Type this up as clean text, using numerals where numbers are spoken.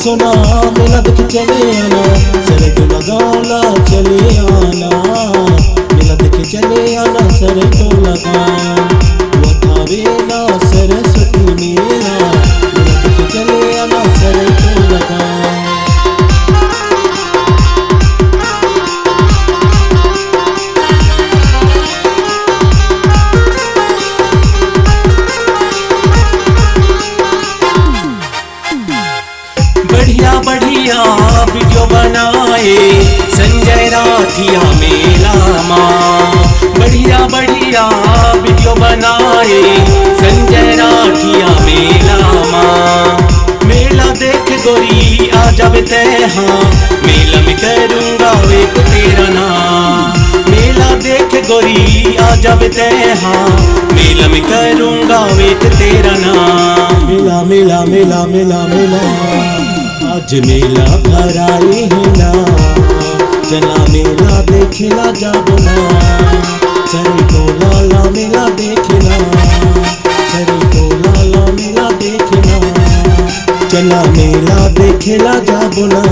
सोना मेला देख चले आना, सरग लगाला चले आना, मेला देख चले आना सरग लगा वथावेला सरस्वती मेला, मेला देख चले आना सरग लगा। बढ़िया बढ़िया वीडियो बनाए संजय राठिया मेला माँ, बढ़िया बढ़िया वीडियो बनाए संजय राठिया मेला माँ। मेला देख गोरी आ जावे तय हाँ, मेला में करूँगा एक तेरा नाम। मेला देख गोरी आ जावे तय हाँ, मेला में करूँगा एक तेरा नाम। मेला मेला मेला मेला मेला आज मेला भराई है ना, चला मेला देखला जाबो ना, सरी को लाला मेला देखला, सरी को लाला मेला देखला, चला मेला देखला जाबो ना।